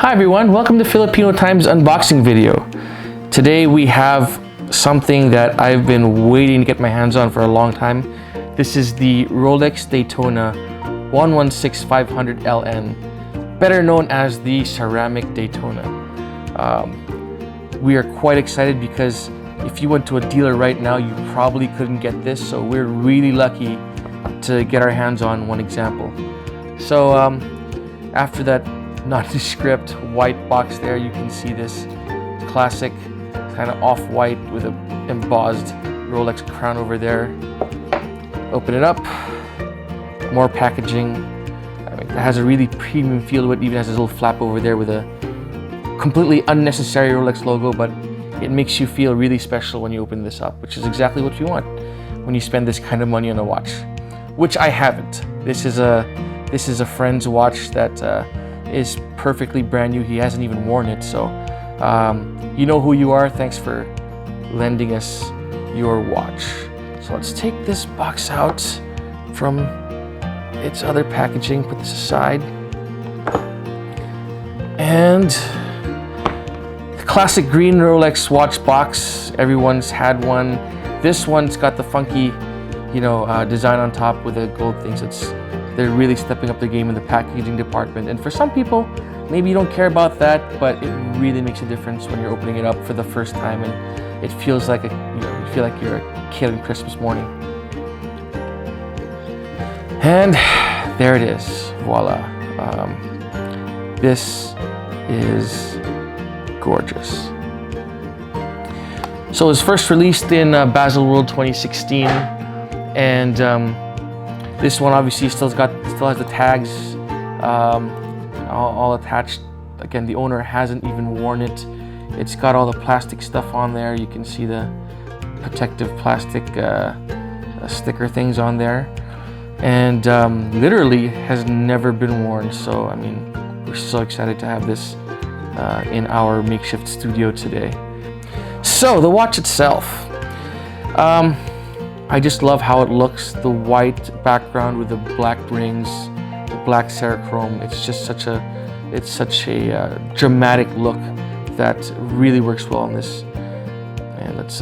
Hi everyone, welcome to Filipino Times unboxing video. Today we have something that I've been waiting to get my hands on for a long time. This is the Rolex Daytona 116500LN, better known as the ceramic Daytona. We are quite excited because if you went to a dealer right now, you probably couldn't get this, so we're really lucky to get our hands on one example. So after that nondescript white box there, you can see this classic kind of off-white with a embossed Rolex crown over there. Open it up, more packaging. I mean, it has a really premium feel to it. Even has this little flap over there with a completely unnecessary Rolex logo, but it makes you feel really special when you open this up, which is exactly what you want when you spend this kind of money on a watch, which I haven't. This is a friend's watch that is perfectly brand new. He hasn't even worn it, so you know who you are. Thanks for lending us your watch. So let's take this box out from its other packaging, put this aside, and the classic green Rolex watch box. Everyone's had one. This one's got the funky, design on top with the gold things. They're really stepping up the game in the packaging department. And for some people, maybe you don't care about that, but it really makes a difference when you're opening it up for the first time, and it feels like you feel like you're a kid on Christmas morning. And there it is, voila. This is gorgeous. So it was first released in Bezel World 2016, and this one obviously still has the tags all attached. Again, the owner hasn't even worn it. It's got all the plastic stuff on there. You can see the protective plastic sticker things on there, and literally has never been worn. So I mean, we're so excited to have this in our makeshift studio today. So the watch itself, I just love how it looks. The white background with the black rings, the black Cerachrome. It's just such a dramatic look that really works well on this. And let's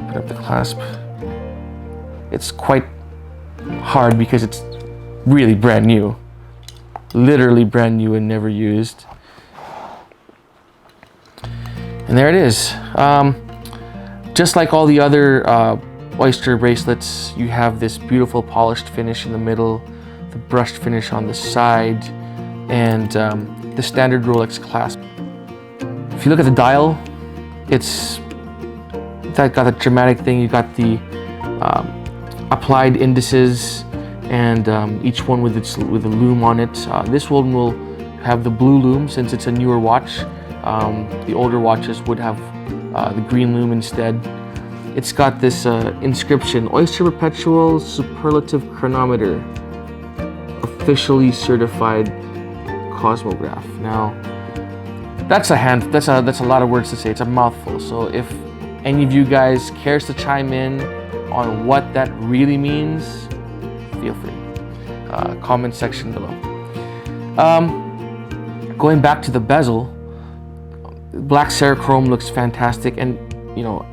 put up the clasp. It's quite hard because it's really brand new, literally brand new and never used. And there it is. Just like all the other oyster bracelets, you have this beautiful polished finish in the middle, the brushed finish on the side, and the standard Rolex clasp. If you look at the dial, it's got a dramatic thing. You got the applied indices, and each one with a lume on it. This one will have the blue lume since it's a newer watch. The older watches would have the green lume instead. It's got this inscription: Oyster Perpetual Superlative Chronometer, officially certified cosmograph. Now, that's a lot of words to say. It's a mouthful. So if any of you guys cares to chime in on what that really means, feel free. Comment section below. Going back to the bezel, black Cerachrome looks fantastic, and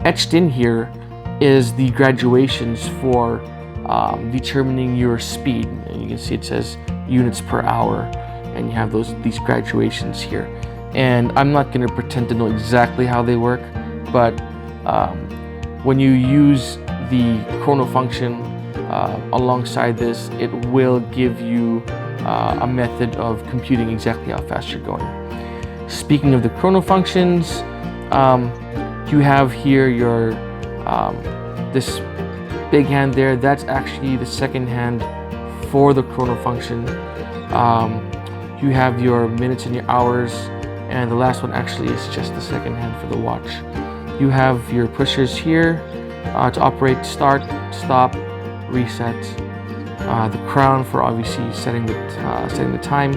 etched in here is the graduations for determining your speed. And you can see it says units per hour, and you have these graduations here. And I'm not going to pretend to know exactly how they work, but when you use the chrono function alongside this, it will give you a method of computing exactly how fast you're going. Speaking of the chrono functions, you have here your this big hand there. That's actually the second hand for the chrono function. You have your minutes and your hours, and the last one actually is just the second hand for the watch. You have your pushers here to operate start, stop, reset. The crown for obviously setting the time.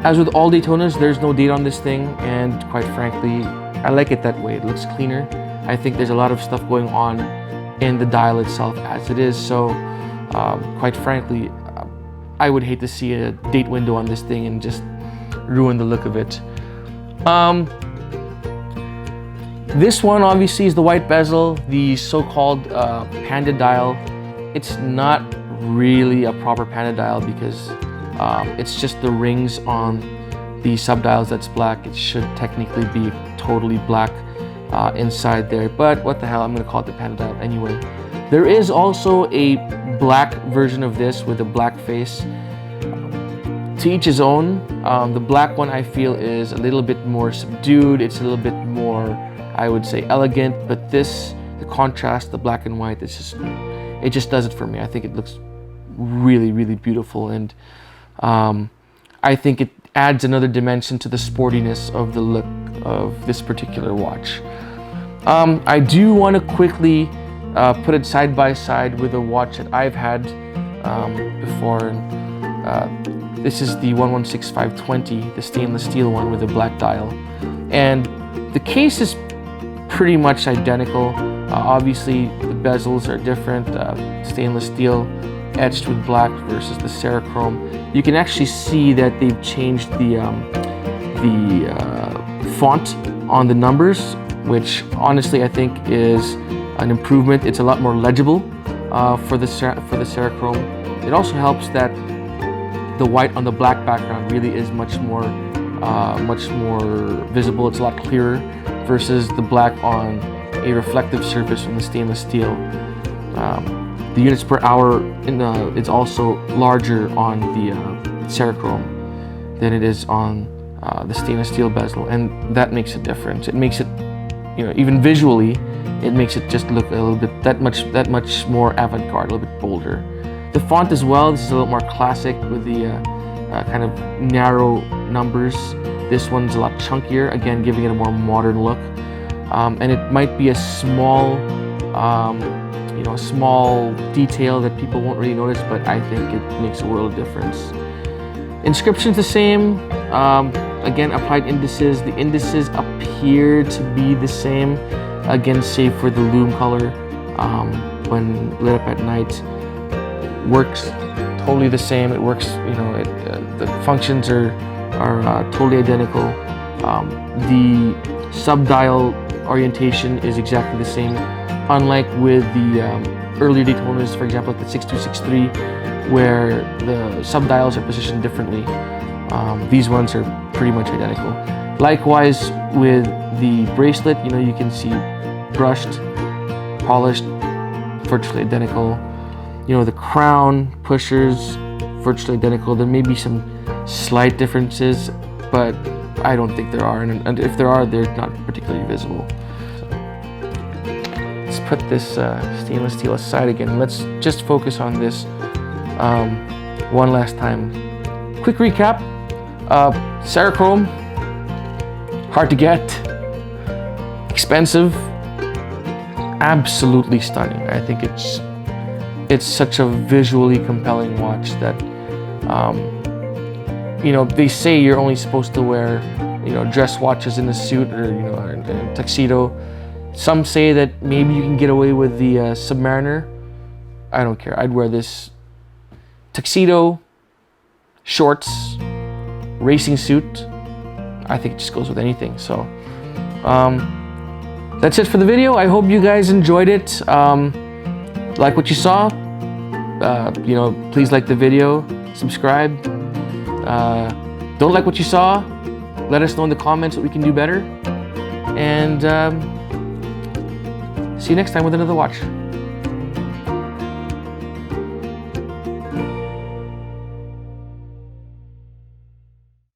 As with all Daytonas, there's no date on this thing, and quite frankly, I like it that way. It looks cleaner. I think there's a lot of stuff going on in the dial itself as it is, so quite frankly, I would hate to see a date window on this thing and just ruin the look of it. This one obviously is the white bezel, the so-called panda dial. It's not really a proper panda dial because it's just the rings on the subdials that's black. It should technically be totally black inside there, but what the hell, I'm gonna call it the panda dial anyway. There is also a black version of this with a black face. To each his own. The black one I feel is a little bit more subdued. It's a little bit more, I would say, elegant, but this, the contrast, the black and white, it just does it for me. I think it looks really, really beautiful, and I think it adds another dimension to the sportiness of the look of this particular watch. I do want to quickly put it side by side with a watch that I've had before. This is the 116520, the stainless steel one with a black dial. And the case is pretty much identical. Obviously, the bezels are different. Stainless steel etched with black versus the Cerachrome. You can actually see that they've changed the font on the numbers, which honestly I think is an improvement. It's a lot more legible for the Cerachrome. It also helps that the white on the black background really is much more visible. It's a lot clearer versus the black on a reflective surface from the stainless steel. The units per hour it's also larger on the Cerachrome than it is on the stainless steel bezel, and that makes a difference. It makes it, even visually, it makes it just look a little bit that much more avant-garde, a little bit bolder. The font as well, this is a little more classic with the kind of narrow numbers. This one's a lot chunkier, again giving it a more modern look. And it might be a small, small detail that people won't really notice, but I think it makes a world of difference. Inscription's the same. Again, applied indices. The indices appear to be the same, again, save for the lume color when lit up at night. Works totally the same. It works, the functions are totally identical. The subdial orientation is exactly the same, unlike with the earlier Daytonas, for example, like the 6263, where the subdials are positioned differently. These ones are pretty much identical. Likewise with the bracelet, you can see brushed, polished, virtually identical. The crown pushers, virtually identical. There may be some slight differences, but I don't think there are, and if there are, they're not particularly visible. So, let's put this stainless steel aside again. Let's just focus on this one last time. Quick recap. Cerachrome, hard to get, expensive, absolutely stunning. I think it's such a visually compelling watch that, they say you're only supposed to wear, dress watches in a suit or, in a tuxedo. Some say that maybe you can get away with the Submariner. I don't care. I'd wear this tuxedo, shorts, racing suit. I think it just goes with anything. So, that's it for the video. I hope you guys enjoyed it. Like what you saw, please like the video, subscribe. Don't like what you saw, let us know in the comments what we can do better. And see you next time with another watch.